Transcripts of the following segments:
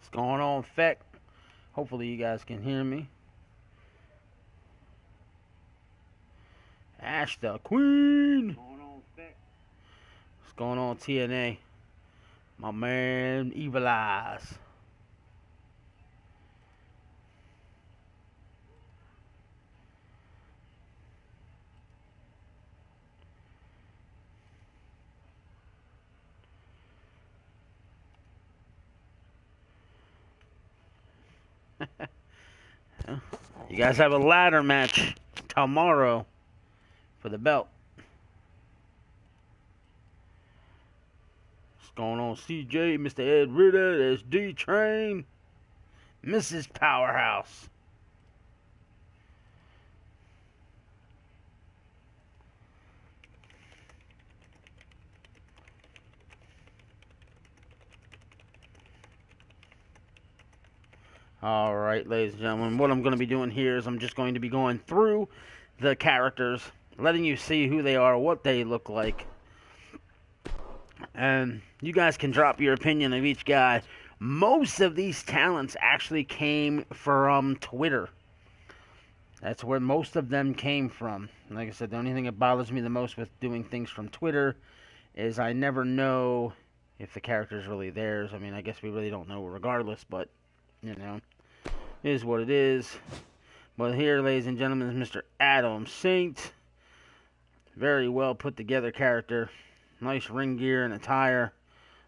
What's going on, Feck? Hopefully you guys can hear me. Ash the Queen. What's going on, TNA? My man, Evil Eyes. You guys have a ladder match tomorrow for the belt. What's going on, CJ, Mr. Ed Ritter, there's D-Train, Mrs. Powerhouse. Alright, ladies and gentlemen, what I'm going to be doing here is I'm just going to be going through the characters, letting you see who they are, what they look like. And you guys can drop your opinion of each guy. Most of these talents actually came from Twitter. That's where most of them came from. Like I said, the only thing that bothers me the most with doing things from Twitter is I never know if the character is really theirs. I mean, I guess we really don't know regardless, but, you know, it is what it is. But here, ladies and gentlemen, is Mr. Adam Saint. Very well put together character. Nice ring gear and attire.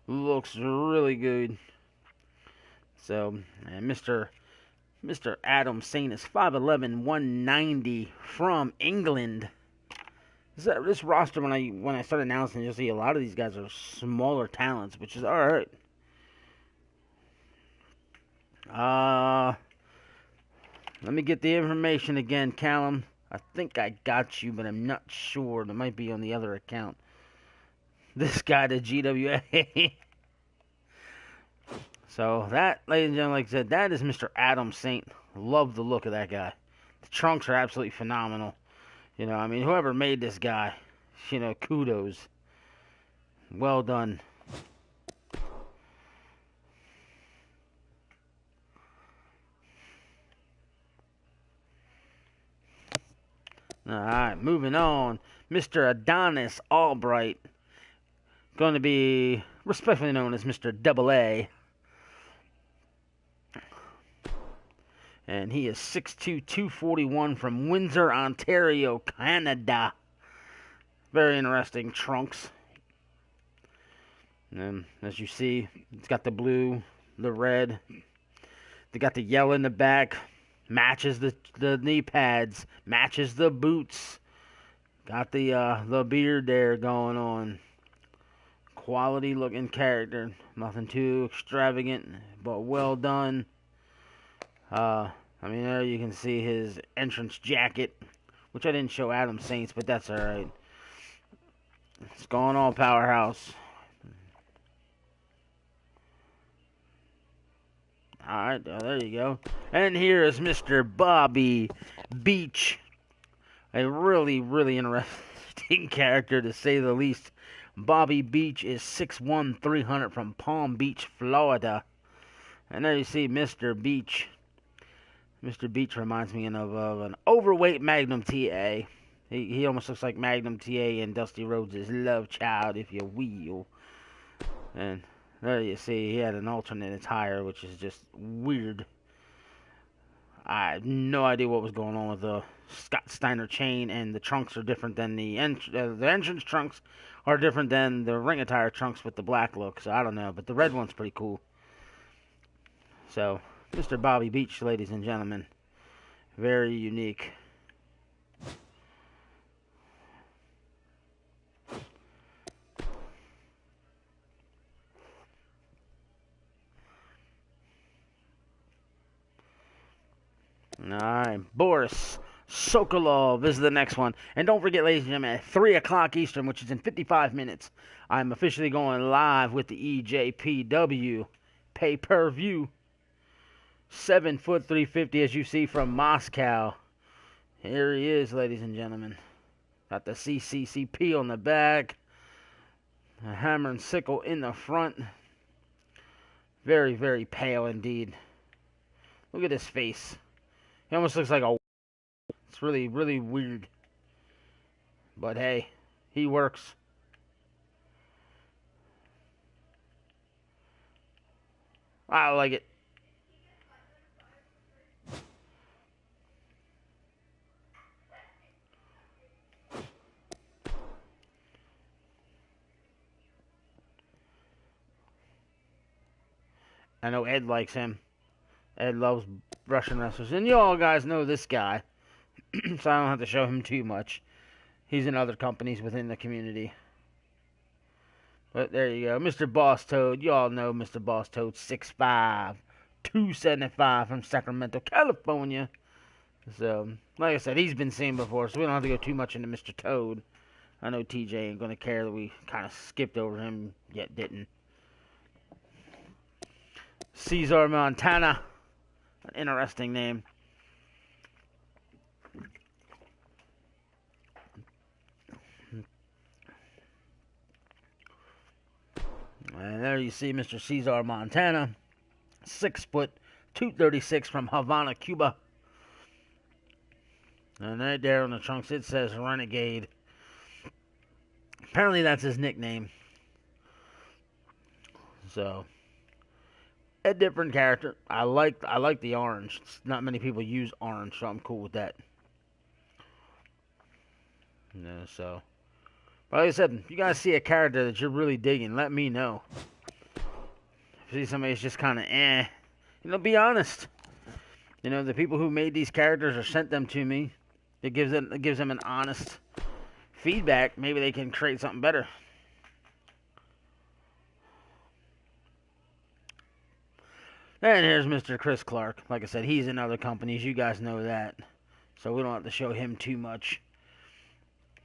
Looks really good. So, and Mr. Adam Saint is 5'11", 190 from England. This roster, when I start announcing, you'll see a lot of these guys are smaller talents, which is alright. Let me get the information again, Callum. I think I got you, but I'm not sure. It might be on the other account. This guy, the GWA. So that, ladies and gentlemen, like I said, that is Mr. Adam Saint. Love the look of that guy. The trunks are absolutely phenomenal. You know, I mean, whoever made this guy, you know, kudos. Well done. Alright, moving on. Mr. Adonis Albright. Going to be respectfully known as Mr. Double A. And he is 6'2", 241 from Windsor, Ontario, Canada. Very interesting trunks. And as you see, it's got the blue, the red. They got the yellow in the back. Matches the knee pads. Matches the boots. Got the beard there going on. Quality looking character. Nothing too extravagant, but well done. I mean, there you can see his entrance jacket, which I didn't show Adam Saints, but that's alright. It's going on, Powerhouse. Alright, there you go. And here is Mr. Bobby Beach. A really, really interesting character, to say the least. Bobby Beach is 6'1", 300 from Palm Beach, Florida. And there you see Mr. Beach. Mr. Beach reminds me of an overweight Magnum TA. He almost looks like Magnum TA and Dusty Rhodes' love child, if you will. And there you see, he had an alternate attire, which is just weird. I have no idea what was going on with the Scott Steiner chain, and the trunks are different than the entrance trunks are different than the ring attire trunks with the black look. So I don't know, but the red one's pretty cool. So, Mr. Bobby Beach, ladies and gentlemen. Very unique. Alright, Boris Sokolov is the next one. And don't forget, ladies and gentlemen, at 3 o'clock Eastern, which is in 55 minutes, I'm officially going live with the EJPW pay-per-view. 7 foot 350, as you see, from Moscow. Here he is, ladies and gentlemen. Got the CCCP on the back. A hammer and sickle in the front. Very, very pale indeed. Look at his face. He almost looks like a... It's really, really weird. But hey, he works. I like it. I know Ed likes him. Ed loves Russian wrestlers. And you all guys know this guy. So I don't have to show him too much. He's in other companies within the community. But there you go. Mr. Boss Toad. You all know Mr. Boss Toad. 6'5", 275 from Sacramento, California. So, like I said, he's been seen before, so we don't have to go too much into Mr. Toad. I know TJ ain't going to care that we kind of skipped over him, yet didn't. Cesar Montana. An interesting name. And there you see Mr. Cesar Montana. 6 foot, 236 from Havana, Cuba. And right there on the trunks it says Renegade. Apparently that's his nickname. So, a different character. I like the orange. Not many people use orange, so I'm cool with that. Yeah, so, but like I said, if you guys see a character that you're really digging, let me know. If you see somebody's just kind of be honest. The people who made these characters or sent them to me, it gives them an honest feedback. Maybe they can create something better. And here's Mr. Chris Clark. Like I said, he's in other companies. You guys know that. So we don't have to show him too much.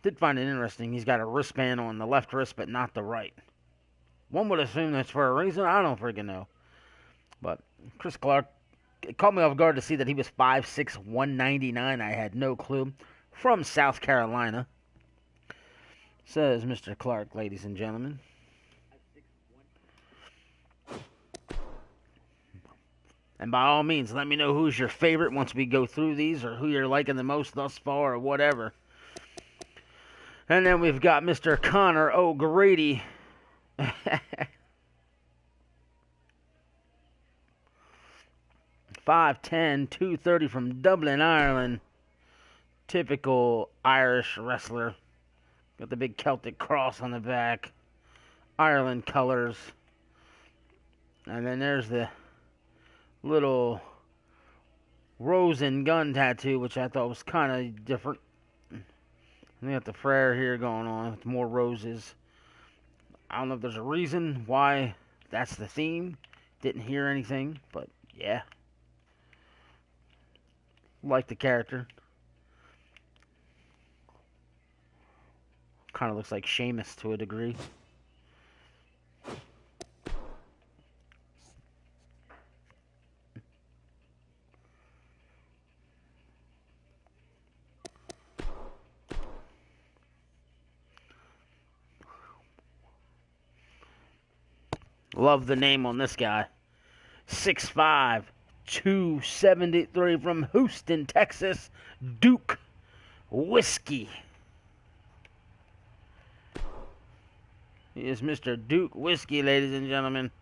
Did find it interesting. He's got a wristband on the left wrist, but not the right. One would assume that's for a reason. I don't freaking know. But Chris Clark, it caught me off guard to see that he was 5'6", 199. I had no clue. From South Carolina. Says Mr. Clark, ladies and gentlemen. And by all means, let me know who's your favorite once we go through these, or who you're liking the most thus far, or whatever. And then we've got Mr. Connor O'Grady. 5'10", 230 from Dublin, Ireland. Typical Irish wrestler. Got the big Celtic cross on the back. Ireland colors. And then there's the little rose and gun tattoo, which I thought was kind of different. And they got the Frere here going on with more roses. I don't know if there's a reason why that's the theme. Didn't hear anything, but yeah. Like the character. Kind of looks like Sheamus to a degree. Love the name on this guy. 6'5", 273 from Houston, Texas. Duke Whiskey. He is Mr. Duke Whiskey, ladies and gentlemen.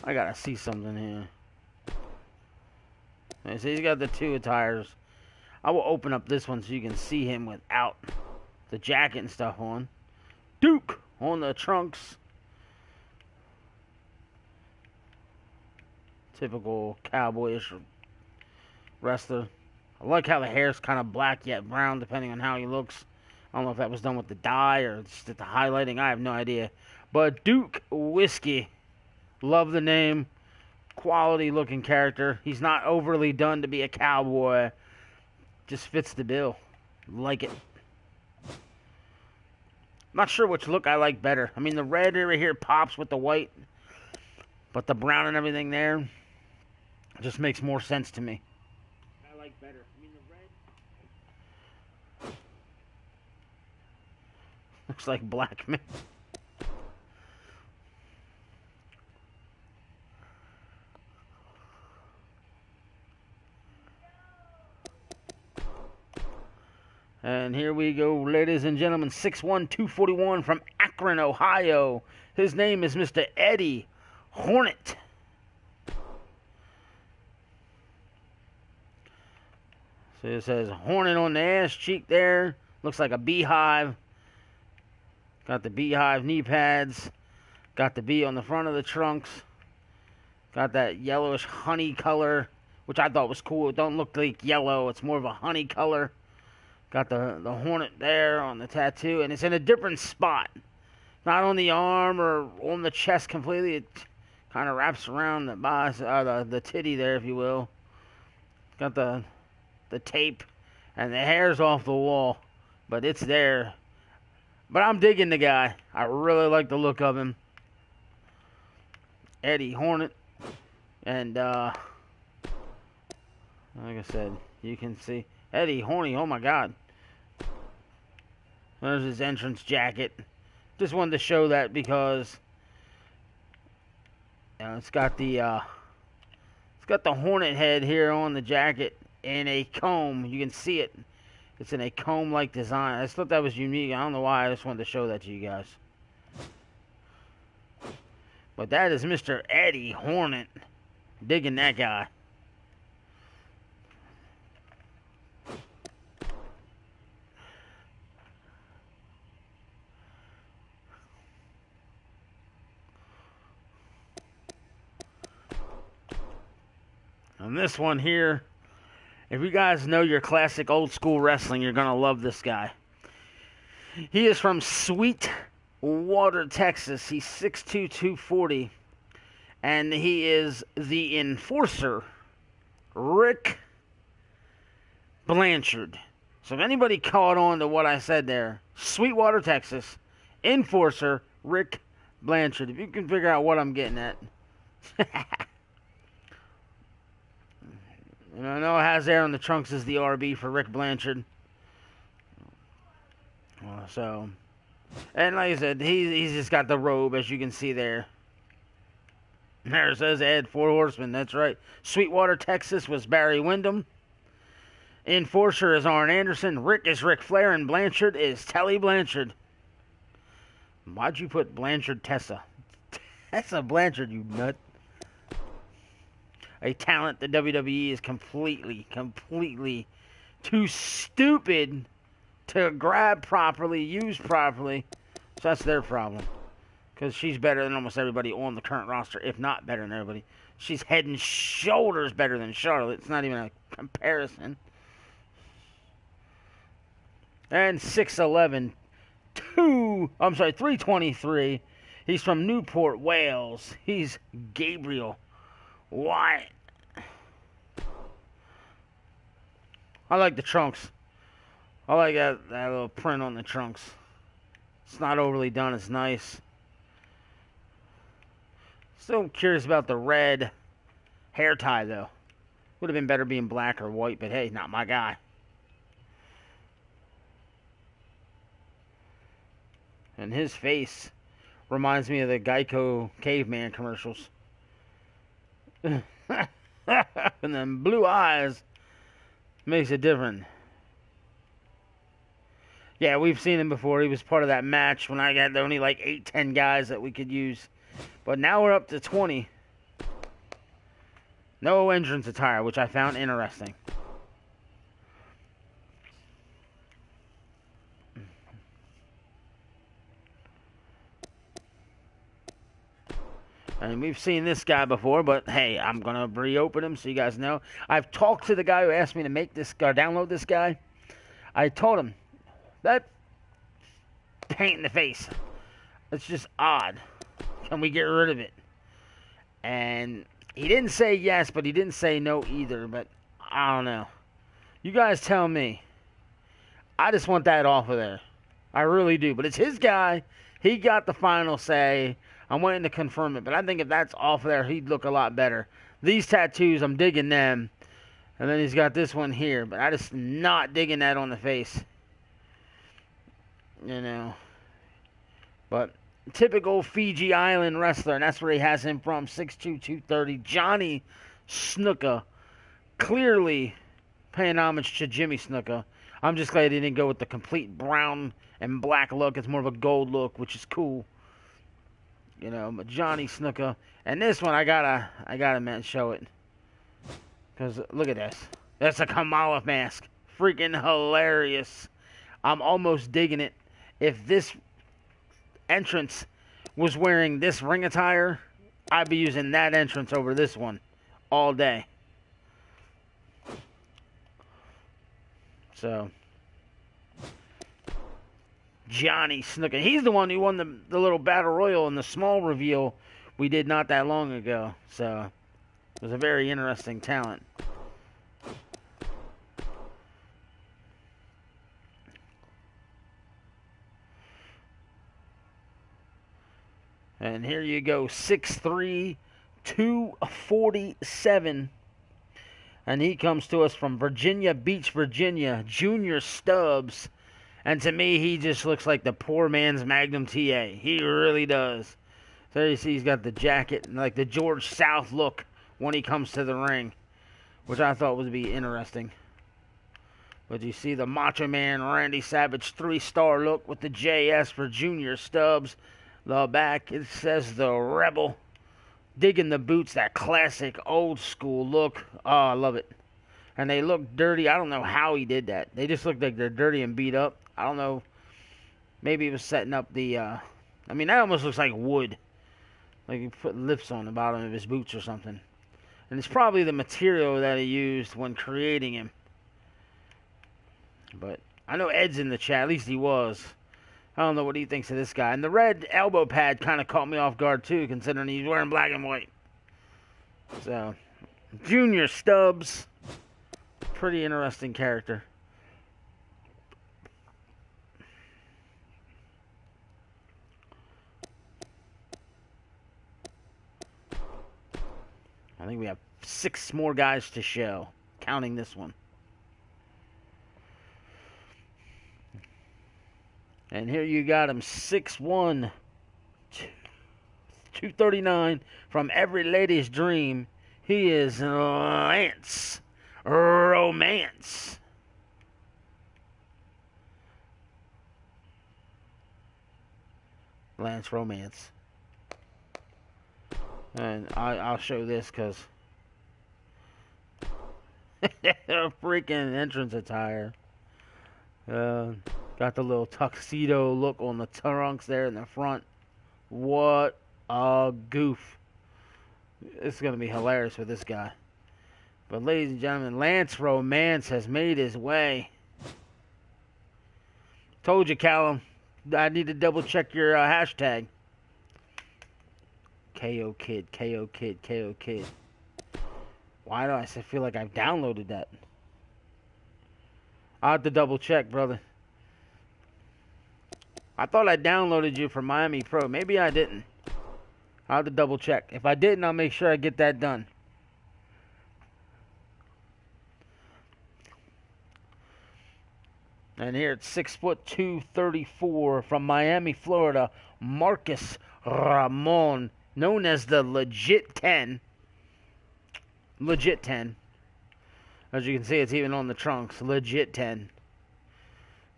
I gotta see something here. Okay, so he's got the two attires. I will open up this one so you can see him without the jacket and stuff on. Duke on the trunks. Typical cowboyish wrestler. I like how the hair's kind of black yet brown depending on how he looks. I don't know if that was done with the dye or just the highlighting. I have no idea. But Duke Whiskey. Love the name. Quality looking character. He's not overly done to be a cowboy. Just fits the bill. Like it. Not sure which look I like better. I mean, the red right here pops with the white. But the brown and everything there just makes more sense to me. I like better. I mean, the red. Looks like black man. And here we go, ladies and gentlemen. 6'1", 241 from Akron, Ohio. His name is Mr. Eddie Hornet. So it says Hornet on the ass cheek there. Looks like a beehive. Got the beehive knee pads. Got the bee on the front of the trunks. Got that yellowish honey color, which I thought was cool. It don't look like yellow. It's more of a honey color. Got the hornet there on the tattoo, and it's in a different spot. Not on the arm or on the chest completely. It kind of wraps around the titty there, if you will. Got the tape, and the hair's off the wall, but it's there. But I'm digging the guy. I really like the look of him. Eddie Hornet. And, like I said, you can see Eddie Horny. Oh, my God. There's his entrance jacket. Just wanted to show that because it's got the hornet head here on the jacket in a comb. You can see it. It's in a comb-like design. I just thought that was unique. I don't know why. I just wanted to show that to you guys. But that is Mr. Eddie Hornet. Digging that guy. And this one here, if you guys know your classic old school wrestling, you're going to love this guy. He is from Sweetwater, Texas. He's 6'2", 240. And he is the Enforcer, Rick Blanchard. So if anybody caught on to what I said there, Sweetwater, Texas, Enforcer, Rick Blanchard. If you can figure out what I'm getting at. And I know it has there on the trunks is the RB for Rick Blanchard. So, and like I said, he's just got the robe, as you can see there. There it says Ed, 4 Horsemen. That's right. Sweetwater, Texas was Barry Windham. Enforcer is Arn Anderson. Rick is Ric Flair, and Blanchard is Tully Blanchard. Why'd you put Blanchard Tessa? Tessa Blanchard, you nut. A talent the WWE is completely too stupid to grab properly, use properly. So that's their problem. Because she's better than almost everybody on the current roster, if not better than everybody. She's head and shoulders better than Charlotte. It's not even a comparison. And 6'11", 323. He's from Newport, Wales. He's Gabriel Wyatt. I like the trunks. I like that little print on the trunks. It's not overly done. It's nice. Still curious about the red hair tie, though. Would have been better being black or white, but hey, not my guy. And his face reminds me of the Geico caveman commercials. And then blue eyes makes it different. Yeah, we've seen him before. He was part of that match when I got only like 8-10 guys that we could use. But now we're up to 20. No entrance attire, which I found interesting. And we've seen this guy before, but hey, I'm going to reopen him so you guys know. I've talked to the guy who asked me to make this or download this guy. I told him, that paint in the face, it's just odd. Can we get rid of it? And he didn't say yes, but he didn't say no either. But I don't know. You guys tell me. I just want that off of there. I really do. But it's his guy. He got the final say. I'm waiting to confirm it. But I think if that's off of there, he'd look a lot better. These tattoos, I'm digging them. And then he's got this one here. But I just not digging that on the face. You know. But typical Fiji Island wrestler, and that's where he has him from, 6'2", 230. Johnny Snuka, clearly paying homage to Jimmy Snuka. I'm just glad he didn't go with the complete brown and black look. It's more of a gold look, which is cool. You know, but Johnny Snuka. And this one, I gotta man, show it. Because look at this. That's a Kamala mask. Freaking hilarious. I'm almost digging it. If this entrance was wearing this ring attire, I'd be using that entrance over this one all day. So, Johnny Snuka. He's the one who won the little battle royal in the small reveal we did not that long ago. So, it was a very interesting talent. And here you go, 6'3", 247. And he comes to us from Virginia Beach, Virginia, Junior Stubbs. And to me, he just looks like the poor man's Magnum TA. He really does. So you see he's got the jacket and like the George South look when he comes to the ring, which I thought would be interesting. But you see the Macho Man Randy Savage 3-star look with the JS for Junior Stubbs. The back, it says the Rebel. Digging the boots, that classic old school look. Oh, I love it. And they look dirty. I don't know how he did that. They just look like they're dirty and beat up. I don't know. Maybe he was setting up the, I mean, that almost looks like wood. Like he put lifts on the bottom of his boots or something. And it's probably the material that he used when creating him. But I know Ed's in the chat. At least he was. I don't know what he thinks of this guy. And the red elbow pad kind of caught me off guard, too, considering he's wearing black and white. So, Junior Stubbs. Pretty interesting character. I think we have 6 more guys to show, counting this one. And here you got him, 6'1", 239, from every lady's dream. He is Lance Romance. Lance Romance. And I'll show this because freaking entrance attire. Got the little tuxedo look on the trunks there in the front. What a goof. It's going to be hilarious with this guy. But ladies and gentlemen, Lance Romance has made his way. Told you, Callum. I need to double check your hashtag. KO Kid, KO Kid, KO Kid. Why do I feel like I've downloaded that? I'll have to double check, brother. I thought I downloaded you from Miami Pro. Maybe I didn't. I'll have to double check. If I didn't, I'll make sure I get that done. And here it's 6'2", 234 from Miami, Florida, Marcus Ramon, known as the Legit 10. Legit 10. As you can see, it's even on the trunks. Legit 10.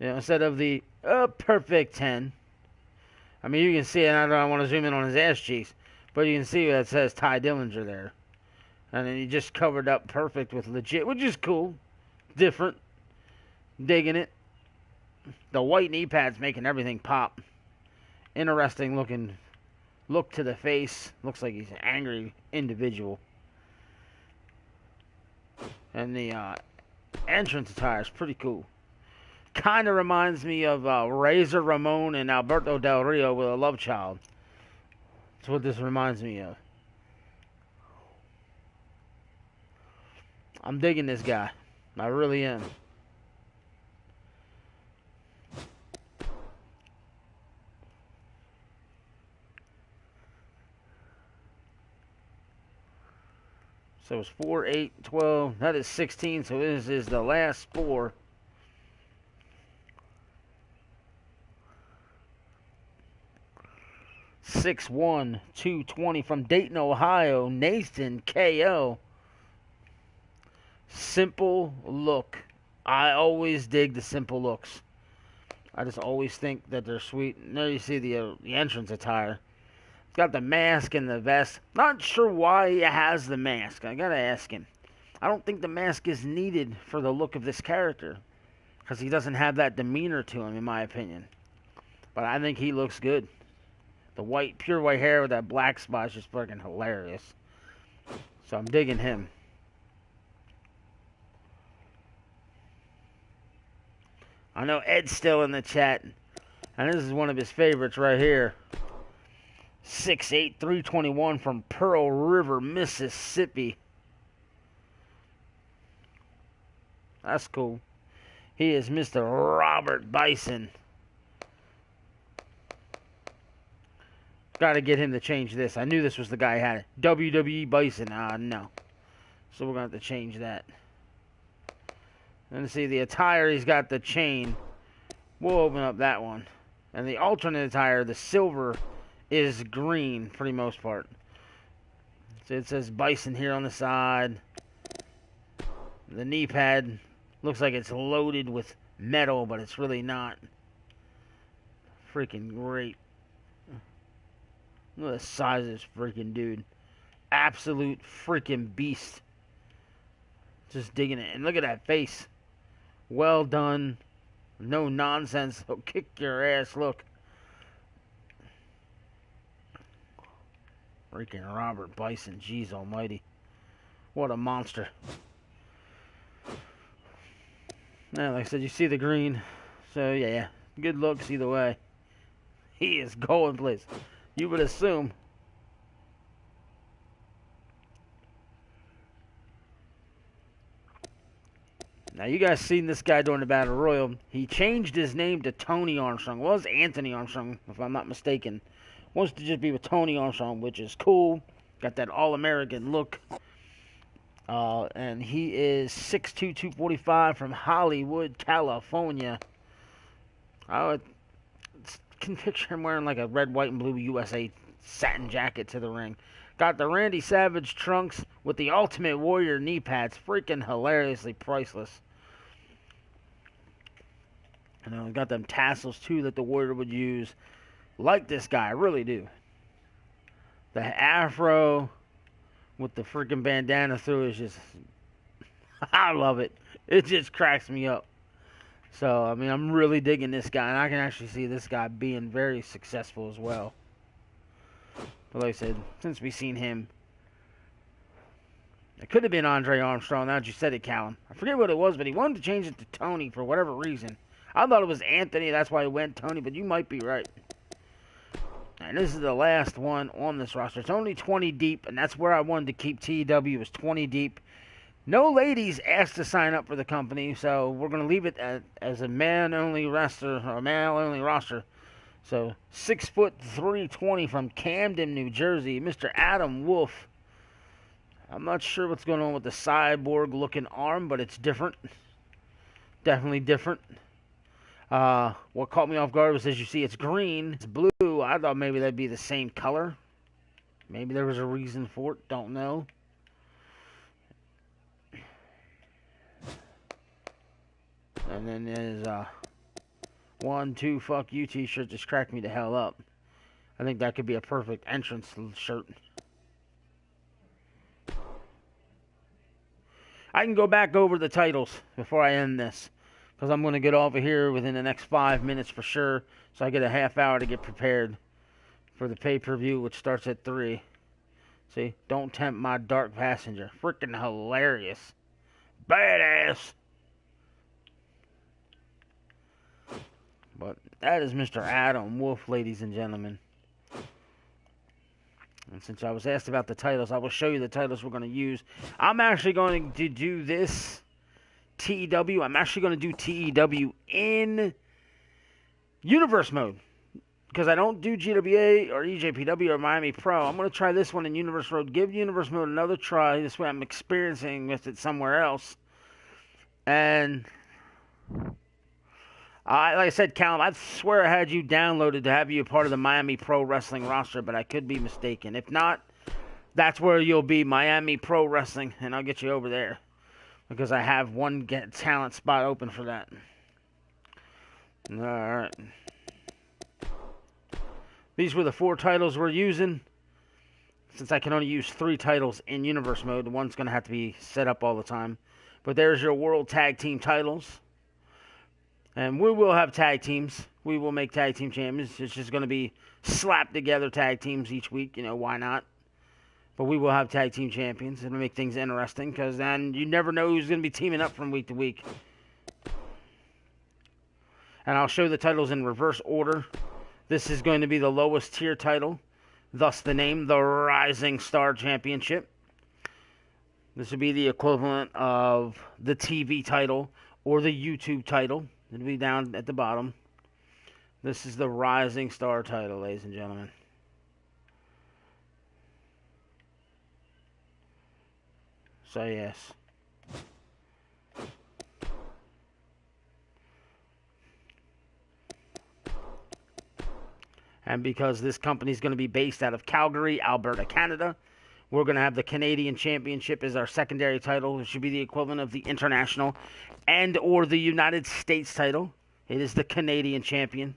You know, instead of the perfect 10. I mean, you can see it. I don't want to zoom in on his ass cheeks, but you can see that it says Ty Dillinger there. And then he just covered up perfect with legit, which is cool. Different. Digging it. The white knee pads making everything pop. Interesting looking look to the face. Looks like he's an angry individual. And the entrance attire is pretty cool. Kind of reminds me of Razor Ramon and Alberto Del Rio with a love child. That's what this reminds me of. I'm digging this guy. I really am. So it's 4, 8, 12. That is 16. So this is the last 4. 6'1", 220 from Dayton, Ohio, Nathan KO. Simple look. I always dig the simple looks. I just always think that they're sweet. And there you see the entrance attire. It's got the mask and the vest. Not sure why he has the mask. I gotta ask him. I don't think the mask is needed for the look of this character, because he doesn't have that demeanor to him, in my opinion. But I think he looks good. The white, pure white hair with that black spot is just fucking hilarious. So I'm digging him. I know Ed's still in the chat, and this is one of his favorites right here. 6'8", 321 from Pearl River, Mississippi. That's cool. He is Mr. Robert Bison. Got to get him to change this. I knew this was the guy who had it. WWE Bison. No. So we're going to have to change that. And see the attire, he's got the chain. We'll open up that one. And the alternate attire, the silver, is green for the most part. So it says Bison here on the side. The knee pad looks like it's loaded with metal, but it's really not. Freaking great. Look at the size of this freaking dude. Absolute freaking beast. Just digging it. And look at that face. Well done. No nonsense. He'll kick your ass. Look. Freaking Robert Bison. Jeez almighty. What a monster. Now, like I said, you see the green. So, yeah. Good looks either way. He is going places. You would assume. Now, you guys seen this guy during the Battle Royal. He changed his name to Tony Armstrong. Well, it was Anthony Armstrong, if I'm not mistaken. Wants to just be with Tony Armstrong, which is cool. Got that all-American look. And he is 6'2", 245 from Hollywood, California. I can picture him wearing like a red, white, and blue USA satin jacket to the ring. Got the Randy Savage trunks with the Ultimate Warrior knee pads. Freaking hilariously priceless. And got them tassels too that the Warrior would use. Like this guy, I really do. The afro with the freaking bandana through is just... I love it. It just cracks me up. So, I mean, I'm really digging this guy. And I can actually see this guy being very successful as well. But like I said, since we've seen him, it could have been Andre Armstrong. Now that you said it, Callum. I forget what it was, but he wanted to change it to Tony for whatever reason. I thought it was Anthony. That's why he went Tony, but you might be right. And this is the last one on this roster. It's only 20 deep, and that's where I wanted to keep TEW, was 20 deep. No ladies asked to sign up for the company, so we're going to leave it as a man-only roster, or male-only roster. So, 6'3", 320 from Camden, New Jersey, Mr. Adam Wolf. I'm not sure what's going on with the cyborg-looking arm, but it's different. Definitely different. What caught me off guard was, as you see, it's green, it's blue. I thought maybe that'd be the same color. Maybe there was a reason for it. Don't know. And then there's 1, 2, fuck you t-shirt just cracked me the hell up. I think that could be a perfect entrance shirt. I can go back over the titles before I end this, because I'm going to get over here within the next 5 minutes for sure, so I get a half hour to get prepared for the pay-per-view, which starts at 3. See, don't tempt my dark passenger. Freaking hilarious. Badass. But that is Mr. Adam Wolf, ladies and gentlemen. And since I was asked about the titles, I will show you the titles we're going to use. I'm actually going to do this TEW. I'm actually going to do TEW in Universe mode, because I don't do GWA or EJPW or Miami Pro. I'm going to try this one in Universe mode. Give Universe mode another try. This way I'm experiencing with it somewhere else. And Like I said, Callum, I swear I had you downloaded to have you a part of the Miami Pro Wrestling roster, but I could be mistaken. If not, that's where you'll be, Miami Pro Wrestling, and I'll get you over there because I have one talent spot open for that. All right. These were the 4 titles we're using. Since I can only use 3 titles in Universe mode, one's going to have to be set up all the time. But there's your World Tag Team titles. And we will have tag teams. We will make tag team champions. It's just going to be slapped together tag teams each week. You know, why not? But we will have tag team champions. It'll make things interesting because then you never know who's going to be teaming up from week to week. And I'll show the titles in reverse order. This is going to be the lowest tier title. Thus the name, the Rising Star Championship. This would be the equivalent of the TV title or the YouTube title. It'll be down at the bottom. This is the Rising Star title, ladies and gentlemen. So, yes. And because this company is going to be based out of Calgary, Alberta, Canada, we're going to have the Canadian Championship as our secondary title, which should be the equivalent of the International and or the United States title. It is the Canadian Champion.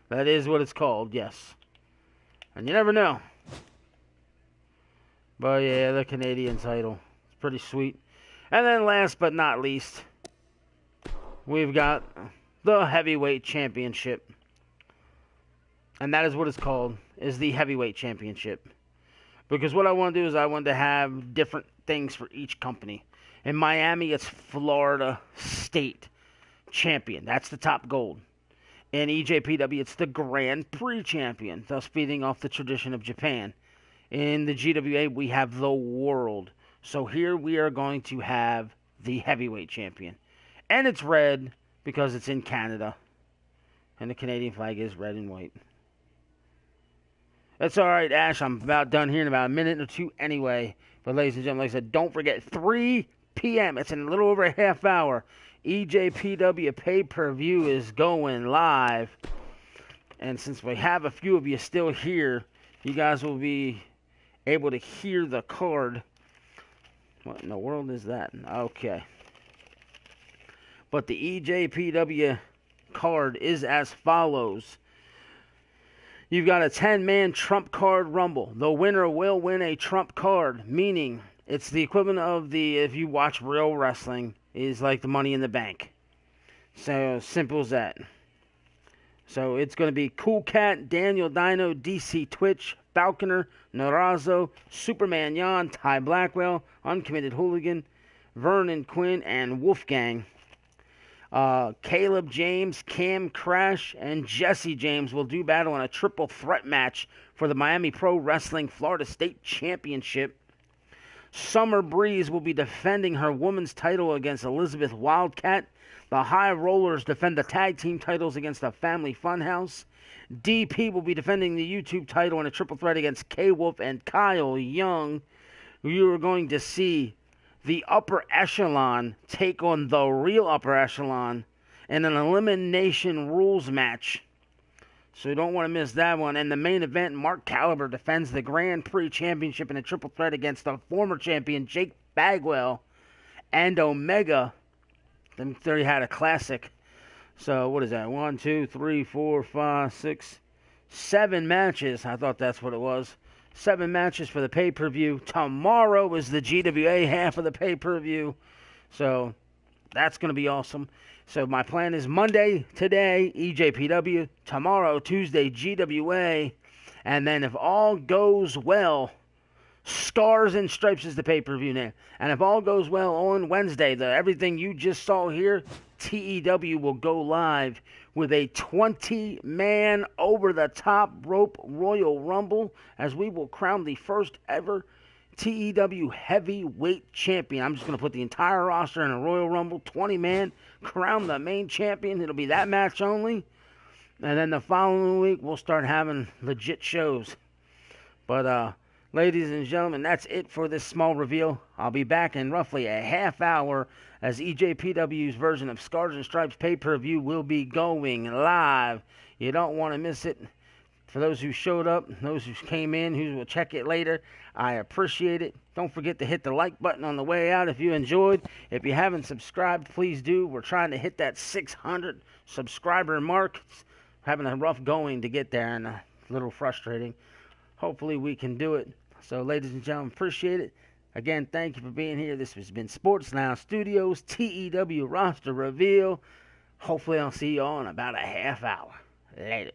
That is what it's called, yes. And you never know. But yeah, the Canadian title. It's pretty sweet. And then last but not least, we've got the Heavyweight Championship. And that is what it's called, is the Heavyweight Championship. Because what I want to do is I want to have different things for each company. In Miami, it's Florida State Champion. That's the top gold. In EJPW, it's the Grand Prix Champion, thus feeding off the tradition of Japan. In the GWA, we have the World. So here we are going to have the Heavyweight Champion. And it's red because it's in Canada. And the Canadian flag is red and white. That's alright, Ash. I'm about done here in about a minute or two anyway. But ladies and gentlemen, like I said, don't forget, 3 p.m. It's in a little over a half hour. EJPW pay-per-view is going live. And since we have a few of you still here, you guys will be able to hear the card. What in the world is that? Okay. But the EJPW card is as follows. You've got a 10-man trump card rumble. The winner will win a trump card, meaning it's the equivalent of the, if you watch real wrestling, is like the Money in the Bank. So, simple as that. So, it's going to be Cool Cat, Daniel Dino, DC Twitch, Falconer, Narazo, Superman Yan, Ty Blackwell, Uncommitted Hooligan, Vernon Quinn, and Wolfgang. Caleb James, Cam Crash, and Jesse James will do battle in a triple threat match for the Miami Pro Wrestling Florida State Championship. Summer Breeze will be defending her women's title against Elizabeth Wildcat. The High Rollers defend the tag team titles against the Family Funhouse. DP will be defending the YouTube title in a triple threat against K-Wolf and Kyle Young. You are going to see the upper echelon take on the real upper echelon in an elimination rules match. So you don't want to miss that one. And the main event, Mark Caliber defends the Grand Prix Championship in a triple threat against the former champion Jake Bagwell and Omega. Them three had a classic. So what is that? 1, 2, 3, 4, 5, 6, 7 matches. I thought that's what it was. 7 matches for the pay-per-view. Tomorrow is the GWA half of the pay-per-view. So that's going to be awesome. So my plan is Monday, today, EJPW. Tomorrow, Tuesday, GWA. And then if all goes well, Stars and Stripes is the pay-per-view name. And if all goes well on Wednesday, everything you just saw here, TEW will go live with a 20-man over-the-top rope Royal Rumble as we will crown the first ever TEW Heavyweight Champion. I'm just going to put the entire roster in a Royal Rumble, 20-man, crown the main champion. It'll be that match only. And then the following week, we'll start having legit shows. But Ladies and gentlemen, that's it for this small reveal. I'll be back in roughly a half hour as EJPW's version of Scars and Stripes pay-per-view will be going live. You don't want to miss it. For those who showed up, those who came in, who will check it later, I appreciate it. Don't forget to hit the like button on the way out if you enjoyed. If you haven't subscribed, please do. We're trying to hit that 600 subscriber mark. It's having a rough going to get there and a little frustrating. Hopefully we can do it. So, ladies and gentlemen, appreciate it. Again, thank you for being here. This has been Sports Lounge Studios, TEW Roster Reveal. Hopefully I'll see you all in about a half hour. Later.